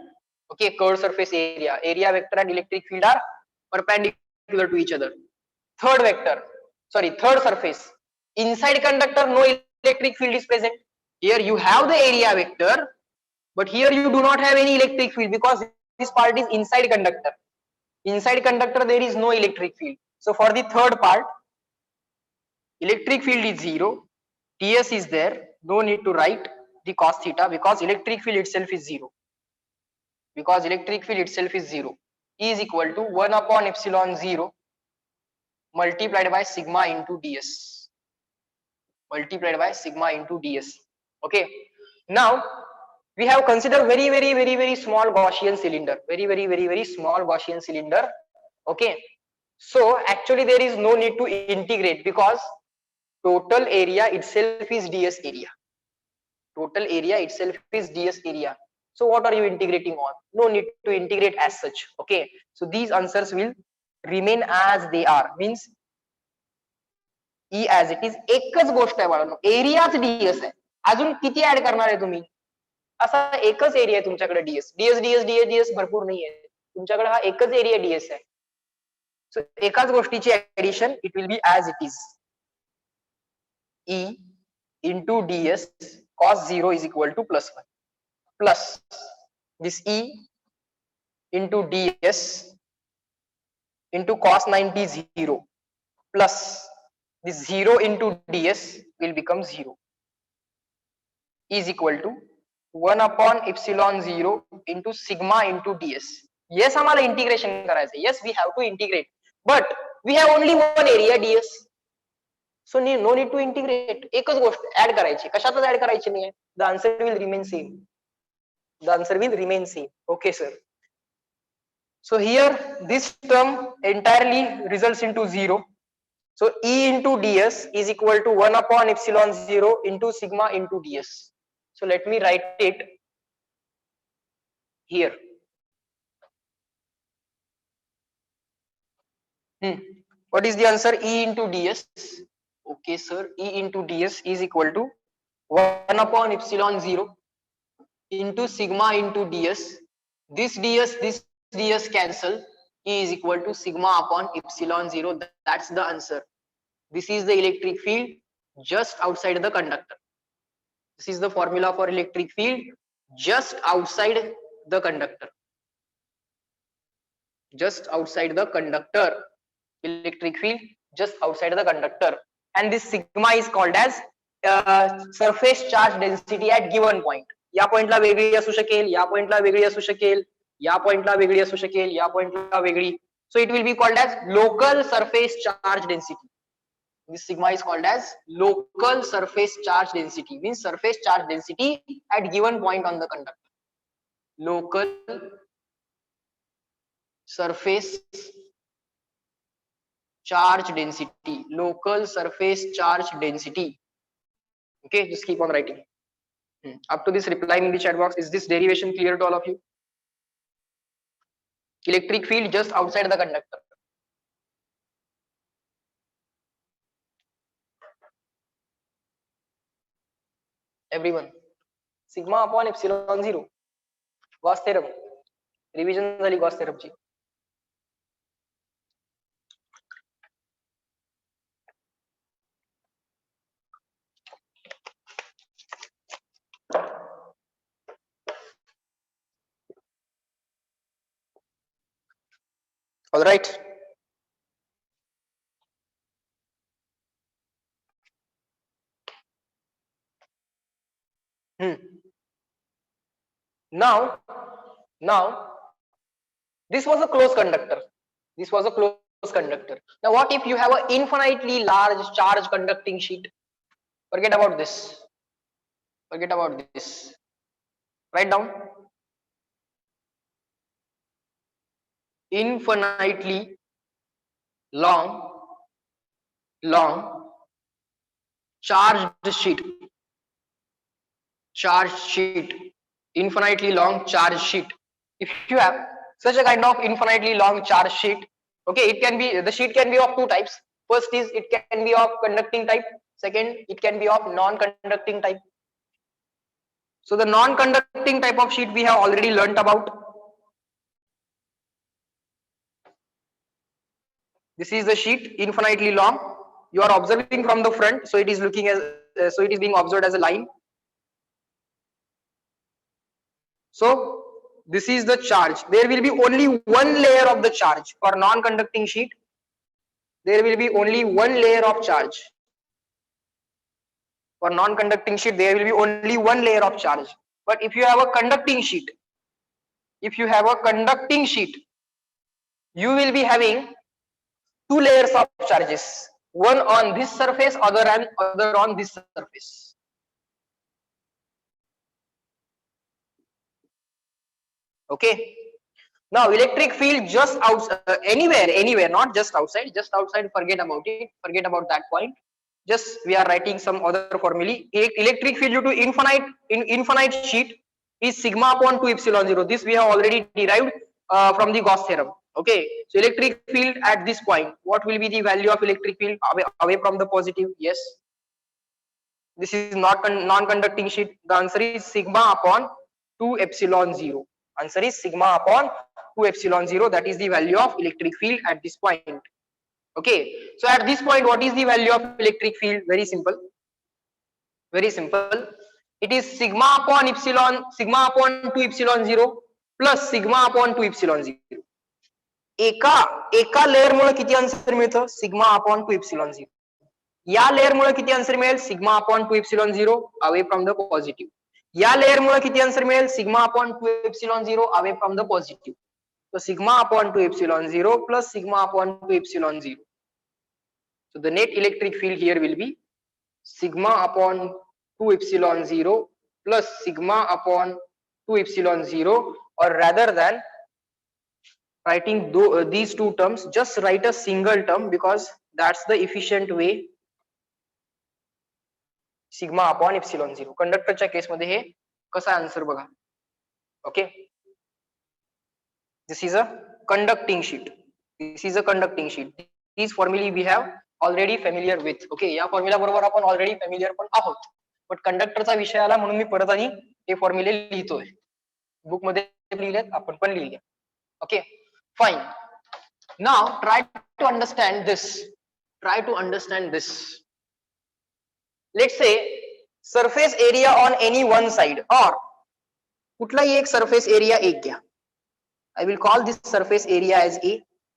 Okay, curved surface area. Area vector and electric field are perpendicular to each other. Third vector, sorry, third surface. Inside conductor, no electric field is present. Here you have the area vector, but here you do not have any electric field because this part is inside conductor. Inside conductor there is no electric field. So for the third part, electric field is 0, ds is there, no need to write the cos theta because electric field itself is 0. Because electric field itself is 0. E is equal to 1 upon epsilon 0 multiplied by sigma into ds. Multiplied by sigma into ds. Okay. Now we have considered very small Gaussian cylinder. Very small Gaussian cylinder. Okay. So actually there is no need to integrate because total area itself is ds area. Total area itself is ds area. So what are you integrating on? No need to integrate as such. Okay. So these answers will remain as they are. Means E as it is. एकच गोष्ट आहे बाळांनो, एरियाच ds आहे. अजून किती add करणार आहे तुम्ही? असा एकच एरिया आहे तुमच्याकडे ds. ds भरपूर नाहीये. तुमच्याकडे हा एकच एरिया ds आहे. सो एकाच गोष्टीची addition it will be as it is. E into ds cos 0 is equal to plus 1 plus this E into ds into cos 90 0 plus this 0 into ds will become 0 is equal to 1 upon epsilon 0 into sigma into ds. Yes, आम्हाला integration करायचं. Yes, we have to integrate, but we have only one area ds. So no need to integrate. एकच गोष्ट add करायची. कशातच add करायची नाहीये. The answer will remain same. The answer will remain same. Okay, sir. So here this term entirely results into 0. So E into ds is equal to 1 upon epsilon 0 into sigma into ds. So let me write it here. What is the answer? E into ds. Okay, sir. E into ds is equal to 1 upon epsilon 0 into sigma into ds. This ds cancel. E is equal to sigma upon epsilon 0. That's the answer. This is the electric field just outside the conductor. This is the formula for electric field just outside the conductor. Just outside the conductor. Electric field just outside the conductor. And this sigma is called as surface charge density at given point. या पॉइंटला वेगळी असू शकेल, या पॉइंटला वेगळी असू शकेल, या पॉइंटला वेगळी असू शकेल, या पॉइंटला वेगळी. So it will be called as local surface charge density. This sigma is called as local surface charge density. Means surface charge density at given point on the conductor. Local surface charge density. Local surface charge density. Okay, just keep on writing. Up to this, reply in the chat box. Is this derivation clear to all of you? Electric field just outside the conductor. Everyone. Sigma upon epsilon 0. Gauss theorem. Revision झाली Gauss theorem ची. All right. Now, this was a closed conductor. This was a closed conductor. Now what if you have an infinitely large charge conducting sheet? Forget about this. Forget about this. Write down infinitely long charged sheet. Charge sheet, infinitely long charge sheet. If you have such a kind of infinitely long charge sheet, okay, it can be, the sheet can be of two types. First is it can be of conducting type, second it can be of non-conducting type. So the non-conducting type of sheet we have already learnt about. This is the sheet, infinitely long. You are observing from the front, so it is looking as so it is being observed as a line. So this is the charge. There will be only one layer of the charge. For non-conducting sheet, there will be only one layer of charge. For non-conducting sheet, there will be only one layer of charge. But if you have a conducting sheet, you will be having two layers of charges. One on this surface, other on this surface. Okay. Now electric field just anywhere, not just outside. Just outside, forget about it. Forget about that point. Just we are writing some other formulae. Electric field due to infinite sheet is sigma upon 2 epsilon 0. This we have already derived from the Gauss theorem. Okay. So electric field at this point, what will be the value of electric field away from the positive? Yes. This is not non-conducting sheet. The answer is sigma upon 2 epsilon 0. Answer is sigma upon 2 epsilon 0. That is the value of electric field at this point. Okay. So at this point, what is the value of electric field? Very simple. Very simple. It is sigma upon 2 epsilon 0 plus sigma upon 2 epsilon 0. एका layer मुळे किती answer मिळतं? Sigma upon 2 epsilon 0. या layer मुळे किती answer मिळेल? Sigma upon 2 epsilon 0 away from the positive. या layer मुळे किती answer मिळेल? Sigma upon 2 epsilon 0 away from the positive. So sigma upon 2 epsilon 0 plus sigma upon 2 epsilon 0. So the net electric field here will be sigma upon 2 epsilon 0 plus sigma upon 2 epsilon 0, or rather than writing these two terms, just write a single term because that's the efficient way. Sigma upon epsilon 0. कंडक्टरच्या case मध्ये हे कसा answer बघा. Okay. This is a conducting sheet. This is a conducting sheet. These formulae we have already familiar with. Okay, या formula बरोबर आपण already familiar पण आहोत. But कंडक्टरचा विषय आला म्हणून मी परत आणि हे फॉर्म्युले लिहितोय. बुक मध्ये लिहिलेत, आपण पण लिहिले. Okay, fine. Now try to understand this. Try to understand this. Let's say surface area on any one side, or कुठलाही एक surface area एक घ्या. I will call this surface area as A.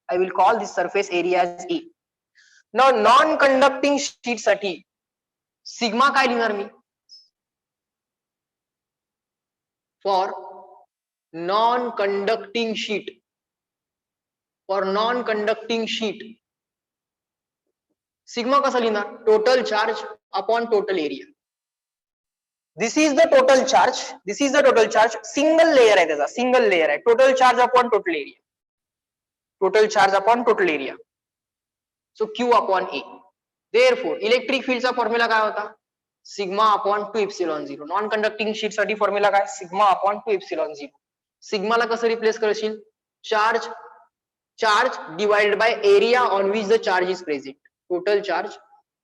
I will call this surface area as A. Now non-conducting sheet साठी sigma काय लिहिणार मी? For non-conducting sheet. For non-conducting sheet, sigma कसा लिहिणार? Total charge upon total area. This is the total charge. This is the total charge. Single layer आहे त्याचा, single layer आहे. Total charge upon total area. Total charge upon total area. So Q upon A. Therefore, electric field चा formula काय होता? Sigma upon 2 epsilon 0. Non conducting sheet साठी formula काय? Sigma upon 2 epsilon 0. Sigma ला कसं replace करशील? Charge divided by area on which the charge is present. Total charge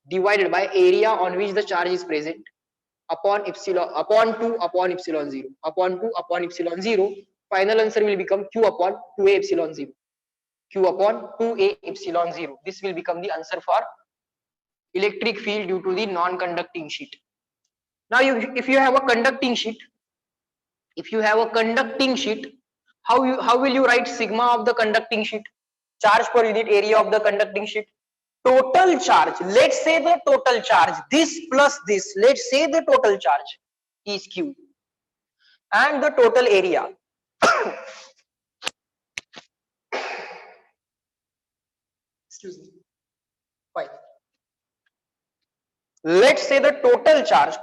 divided by area on which the charge is present upon 2 upon epsilon 0. Upon 2 upon epsilon 0. Final answer will become Q upon 2a epsilon 0. Q upon 2a epsilon 0. This will become the answer for electric field due to the non-conducting sheet. Now if you have a conducting sheet, how will you write sigma of the conducting sheet? Charge per unit area of the conducting sheet. Total charge, let's say the total charge, this plus this, let's say the total charge is Q, and the total area excuse me, fine. Let's say the total charge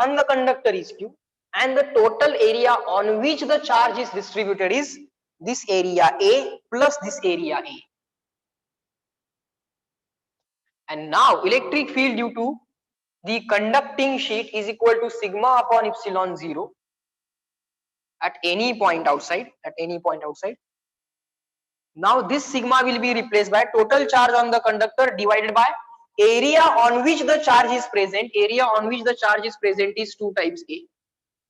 on the conductor is Q, and the total area on which the charge is distributed is this area A plus this area A. And now electric field due to the conducting sheet is equal to sigma upon epsilon 0 at any point outside, Now this sigma will be replaced by total charge on the conductor divided by area on which the charge is present. Area on which the charge is present is 2 times A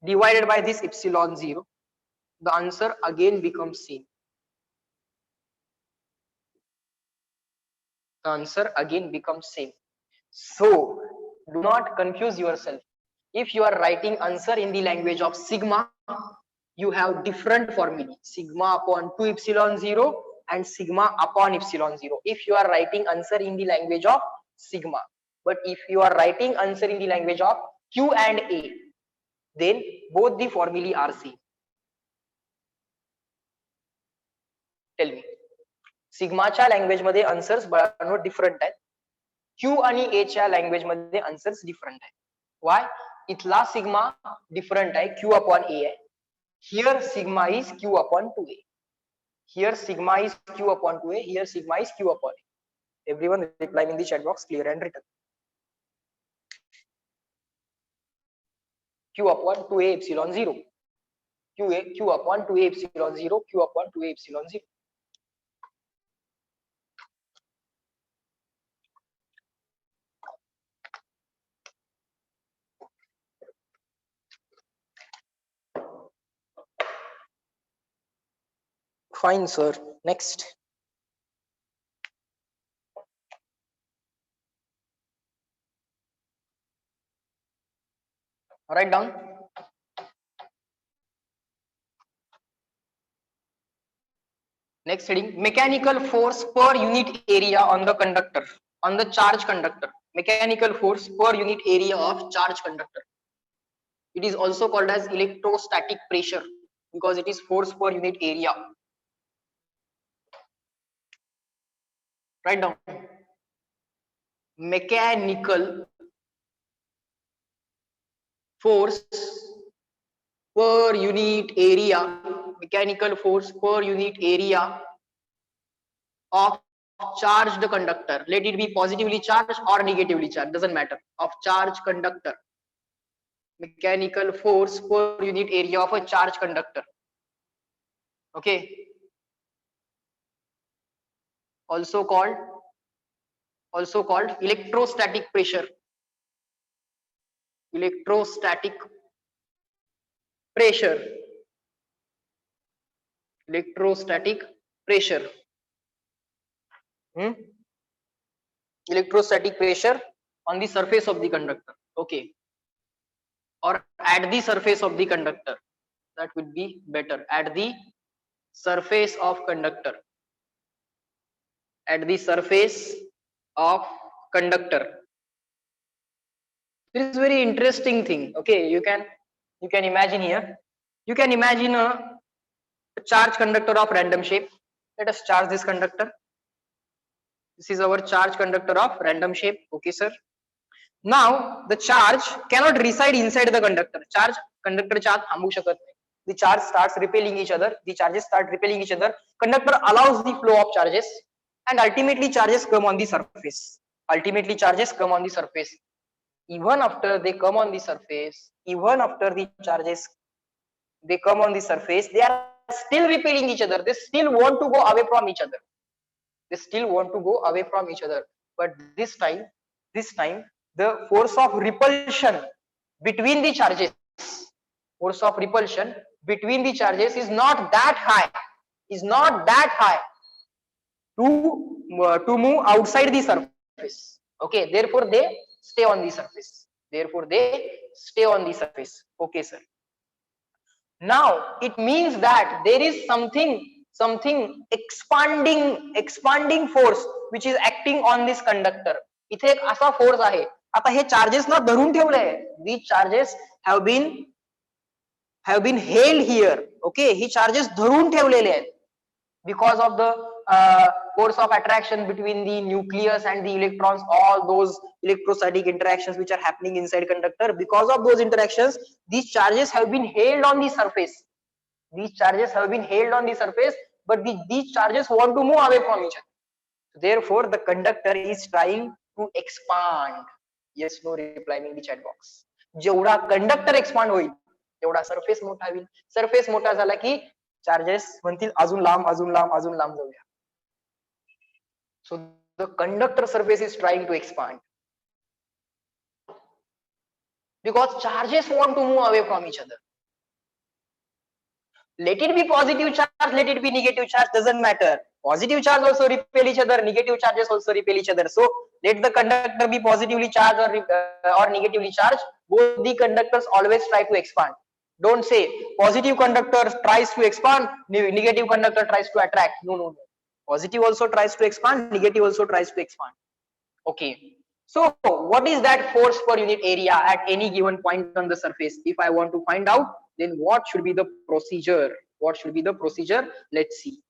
divided by this epsilon 0. The answer again becomes same. The answer again becomes same. So do not confuse yourself. If you are writing answer in the language of sigma, you have different formulae, sigma upon 2 epsilon 0 and sigma upon epsilon 0. If you are writing answer in the language of sigma, but if you are writing answer in the language of Q and A, then both the formulae are same. Tell me, सिग्माच्या language मध्ये answers बळांनो different आहेत. Q आणि A च्या language मध्ये answers different आहेत. वाय? इथला sigma different आहे, क्यू अपॉन ए आहे. Here sigma is Q upon 2a. Here sigma is q upon 2a. Here sigma is q upon a. Everyone reply in the chat box clear and written. Q upon 2a epsilon 0. Q upon 2a epsilon 0. Q upon 2a epsilon 0. Fine, sir. Next. Write down. Next heading, mechanical force per unit area on the conductor, on the charge conductor. Mechanical force per unit area of charge conductor. It is also called as electrostatic pressure because it is force per unit area. Write down. Mechanical force per unit area. Mechanical force per unit area of charged conductor. Let it be positively charged or negatively charged, doesn't matter. Of charged conductor. Mechanical force per unit area of a charged conductor. Okay. Also called electrostatic pressure. Electrostatic pressure. Electrostatic pressure. Electrostatic pressure on the surface of the conductor. Okay. Or at the surface of the conductor. That would be better. At the surface of conductor. At the surface of conductor. This is very interesting thing. Okay, you can imagine here. You can imagine a charge conductor of random shape. Let us charge this conductor. This is our charge conductor of random shape. Okay, sir. Now the charge cannot reside inside the conductor. Charge conductor charge थांबू शकत नाही. The charge starts repelling each other. The charges start repelling each other. Conductor allows the flow of charges, and ultimately charges come on the surface. Ultimately charges come on the surface. Even after they come on the surface, even after the charges they come on the surface, they are still repelling each other. They still want to go away from each other. They still want to go away from each other. But this time the force of repulsion between the charges, is not that high. To move outside the surface. Okay, therefore they stay on the surface. Okay, sir. Now it means that there is something expanding force which is acting on this conductor. इथे एक असा force आहे. आता हे charges ना धरून ठेवले. These charges have been held here. Okay, he charges धरून ठेवलेले आहेत because of the force of attraction between the nucleus and the electrons, all those electrostatic interactions which are happening inside conductor. Because of those interactions, these charges have been held on the surface. These charges have been held on the surface, but these charges want to move away from each other. Therefore, the conductor is trying to expand. Yes, no reply in the chat box. जेवढा conductor expand होईल तेवढा surface मोठा होईल. Surface मोठा झाला की charges म्हणतील अजून लांब अजून लांब अजून लांब जाऊया. So the conductor surface is trying to expand because charges want to move away from each other. Let it be positive charge, let it be negative charge, doesn't matter. Positive charge also repel each other, negative charges also repel each other. So let the conductor be positively charged or negatively charged. Both the conductors always try to expand. Don't say positive conductor tries to expand, negative conductor tries to attract. No, no, no. Positive also tries to expand, negative also tries to expand. Okay. So what is that force per unit area at any given point on the surface? If I want to find out, then what should be the procedure? What should be the procedure? Let's see.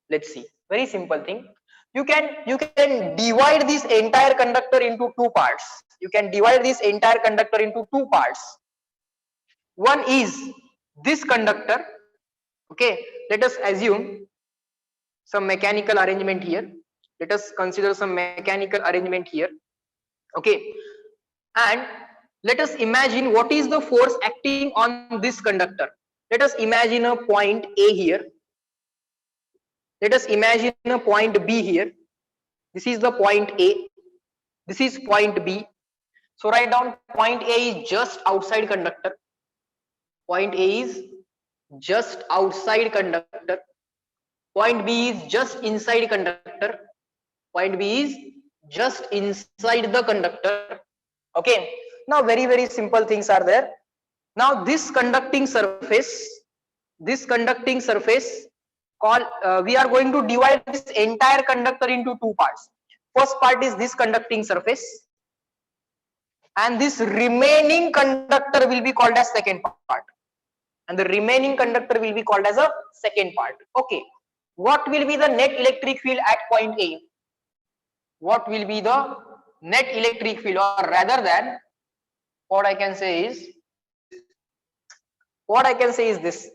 Let's see. Very simple thing. You can divide this entire conductor into two parts. You can divide this entire conductor into two parts. One is this conductor. Okay. Let us assume some mechanical arrangement here. Let us consider some mechanical arrangement here. Okay, and let us imagine what is the force acting on this conductor. Let us imagine a point A here. Let us imagine a point B here. This is the point A. This is point B. So write down point A is just outside conductor. Point A is just outside conductor. Point B is just inside conductor. Point B is just inside the conductor. Okay, now very simple things are there. Now this conducting surface we are going to divide this entire conductor into two parts. First part is this conducting surface, and this remaining conductor will be called as second part, and the remaining conductor will be called as a second part. Okay, what will be the net electric field at point A? What will be the net electric field, or rather than what I can say is this: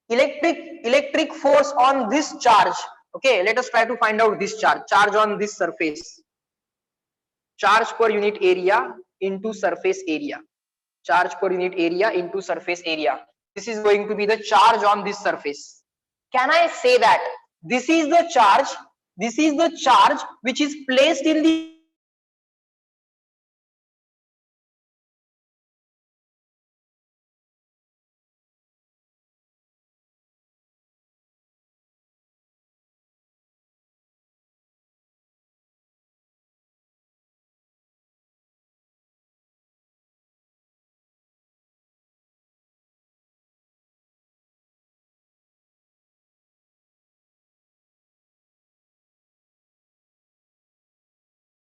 electric force on this charge. Okay, let us try to find out this charge on this surface. Charge per unit area into surface area. Charge per unit area into surface area. This is going to be the charge on this surface. Can I say that this is the charge which is placed in the